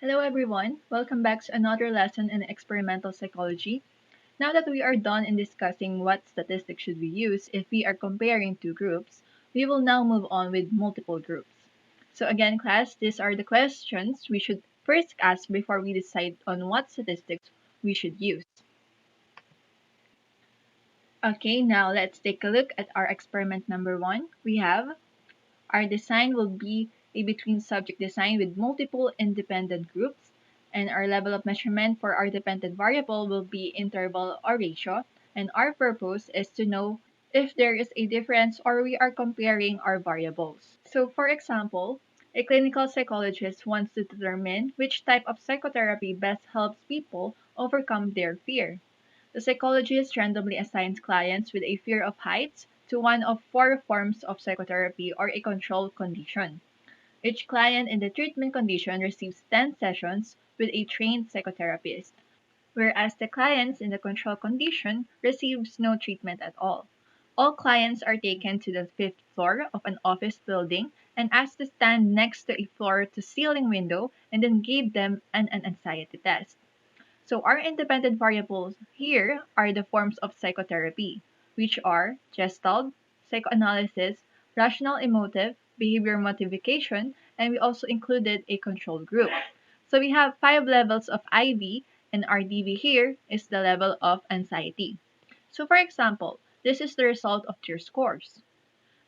Hello everyone, welcome back to another lesson in experimental psychology. Now that we are done in discussing what statistics should we use if we are comparing two groups, we will now move on with multiple groups. So again class, these are the questions we should first ask before we decide on what statistics we should use. Okay, now let's take a look at our experiment number 1. We have our design will be a between subject design with multiple independent groups, and our level of measurement for our dependent variable will be interval or ratio, and our purpose is to know if there is a difference or we are comparing our variables. So for example, a clinical psychologist wants to determine which type of psychotherapy best helps people overcome their fear. The psychologist randomly assigns clients with a fear of heights to one of four forms of psychotherapy or a control condition. Each client in the treatment condition receives 10 sessions with a trained psychotherapist, whereas the clients in the control condition receives no treatment at all. All clients are taken to the fifth floor of an office building and asked to stand next to a floor-to-ceiling window and then gave them an anxiety test. So our independent variables here are the forms of psychotherapy, which are Gestalt, psychoanalysis, rational emotive, behavior modification, and we also included a control group. So we have 5 levels of IV, and our DV here is the level of anxiety. So for example, this is the result of their scores.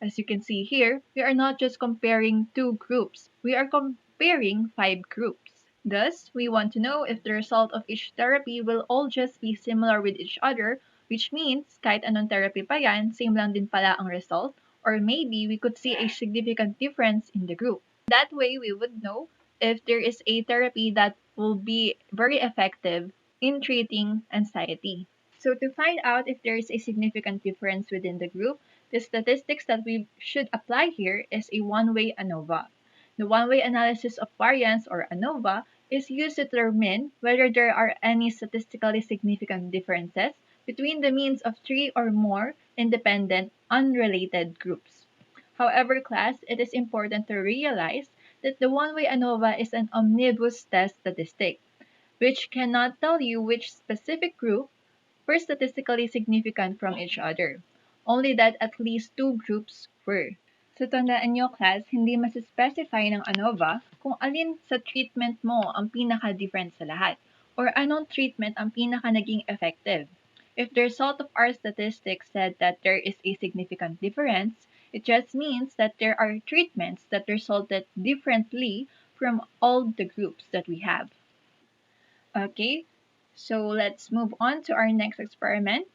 As you can see here, we are not just comparing two groups, we are comparing 5 groups. Thus, we want to know if the result of each therapy will all just be similar with each other, which means kahit anong therapy pa yan, same lang din pala ang result, or maybe we could see a significant difference in the group. That way, we would know if there is a therapy that will be very effective in treating anxiety. So to find out if there is a significant difference within the group, the statistics that we should apply here is a one-way ANOVA. The one-way analysis of variance, or ANOVA, is used to determine whether there are any statistically significant differences between the means of 3 or more independent, unrelated groups. However, class, it is important to realize that the one-way ANOVA is an omnibus test statistic, which cannot tell you which specific group were statistically significant from each other. Only that at least two groups were. So tandaan nyo class, hindi masispecify ng ANOVA kung alin sa treatment mo ang pinaka-different sa lahat or anong treatment ang pinaka-naging effective. If the result of our statistics said that there is a significant difference, it just means that there are treatments that resulted differently from all the groups that we have. Okay, so let's move on to our next experiment.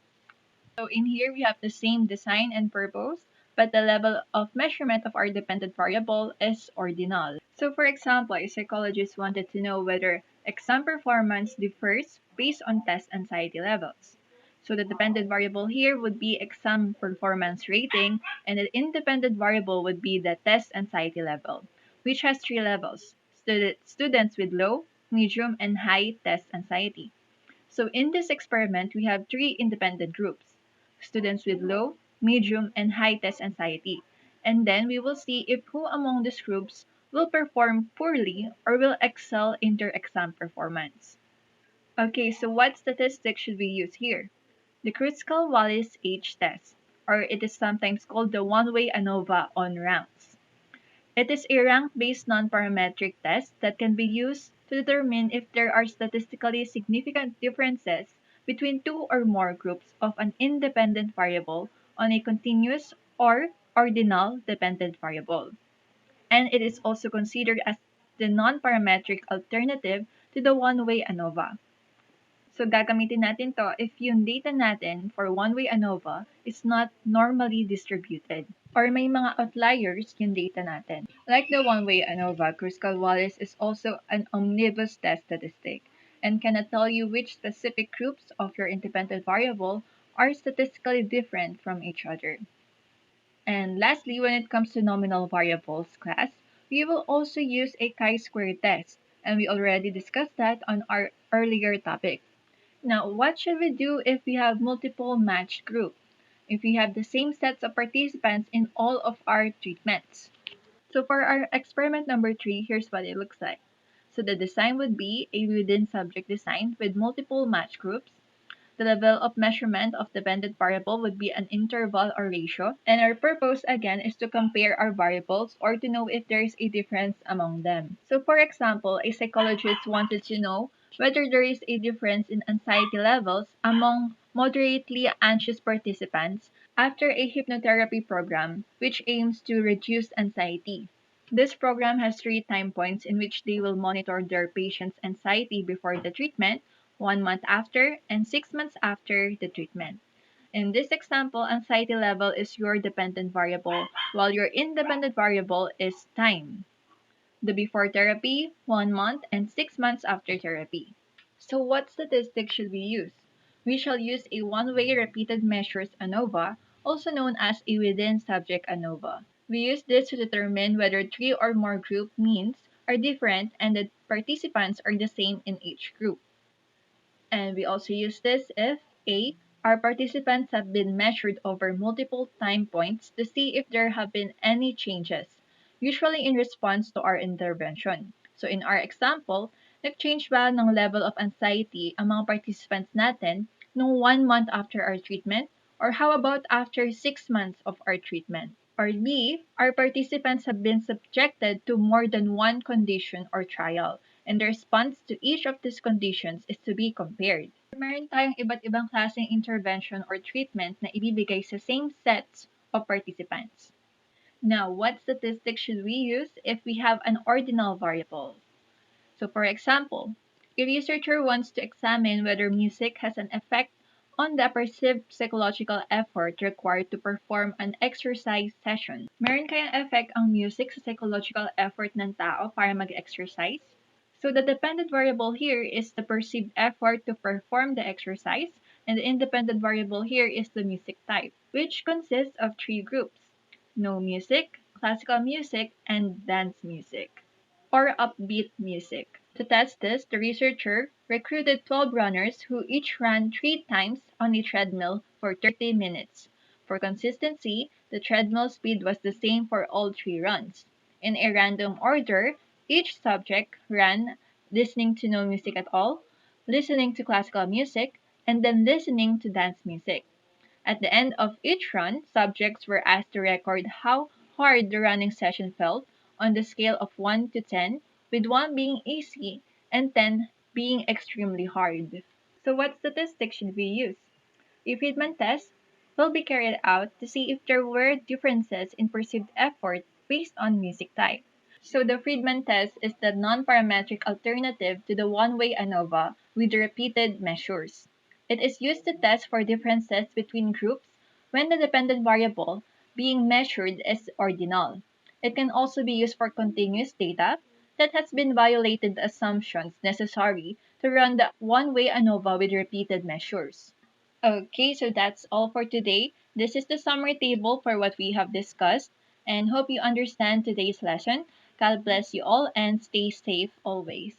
So in here, we have the same design and purpose, but the level of measurement of our dependent variable is ordinal. So for example, a psychologist wanted to know whether exam performance differs based on test anxiety levels. So the dependent variable here would be exam performance rating, and the independent variable would be the test anxiety level, which has 3 levels: students with low, medium, and high test anxiety. So in this experiment, we have 3 independent groups: students with low, medium, and high test anxiety. And then we will see if who among these groups will perform poorly or will excel in their exam performance. Okay, so what statistics should we use here? The Kruskal-Wallis age test, or it is sometimes called the one-way ANOVA on ranks. It is a rank-based non-parametric test that can be used to determine if there are statistically significant differences between two or more groups of an independent variable on a continuous or ordinal dependent variable. And it is also considered as the non-parametric alternative to the one-way ANOVA. So gagamitin natin to if yung data natin for one-way ANOVA is not normally distributed or may mga outliers yung data natin. Like the one-way ANOVA, Kruskal-Wallis is also an omnibus test statistic and cannot tell you which specific groups of your independent variable are statistically different from each other. And lastly, when it comes to nominal variables class, we will also use a chi-square test, and we already discussed that on our earlier topic. Now, what should we do if we have multiple matched groups? If we have the same sets of participants in all of our treatments? So for our experiment number 3, here's what it looks like. So the design would be a within subject design with multiple match groups. The level of measurement of dependent variable would be an interval or ratio, and our purpose again is to compare our variables or to know if there is a difference among them. So for example, a psychologist wanted to know whether there is a difference in anxiety levels among moderately anxious participants after a hypnotherapy program which aims to reduce anxiety. This program has 3 time points in which they will monitor their patient's anxiety before the treatment, 1 month after, and 6 months after the treatment. In this example, anxiety level is your dependent variable, while your independent variable is time. The before therapy, 1 month, and 6 months after therapy. So what statistics should we use? We shall use a one-way repeated measures ANOVA, also known as a within subject ANOVA. We use this to determine whether 3 or more group means are different and the participants are the same in each group. And we also use this if A. Our participants have been measured over multiple time points to see if there have been any changes, usually in response to our intervention. So in our example, nag-change ba ng level of anxiety ang mga participants natin nung 1 month after our treatment? Or how about after 6 months of our treatment? Or B, our participants have been subjected to more than one condition or trial, and the response to each of these conditions is to be compared. Meron tayong iba't ibang klaseng intervention or treatment na ibibigay sa same sets of participants. Now, what statistics should we use if we have an ordinal variable? So for example, a researcher wants to examine whether music has an effect on the perceived psychological effort required to perform an exercise session. Meron kayang effect ang music sa psychological effort ng tao para mag-exercise? So the dependent variable here is the perceived effort to perform the exercise, and the independent variable here is the music type, which consists of 3 groups: no music, classical music, and dance music, or upbeat music. To test this, the researcher recruited 12 runners who each ran 3 times on a treadmill for 30 minutes. For consistency, the treadmill speed was the same for all 3 runs. In a random order, each subject ran listening to no music at all, listening to classical music, and then listening to dance music. At the end of each run, subjects were asked to record how hard the running session felt on the scale of 1 to 10, with 1 being easy and 10 being extremely hard. So what statistics should we use? A Friedman test will be carried out to see if there were differences in perceived effort based on music type. So the Friedman test is the non-parametric alternative to the one-way ANOVA with repeated measures. It is used to test for differences between groups when the dependent variable being measured is ordinal. It can also be used for continuous data that has been violated the assumptions necessary to run the one-way ANOVA with repeated measures. Okay, so that's all for today. This is the summary table for what we have discussed, and hope you understand today's lesson. God bless you all and stay safe always.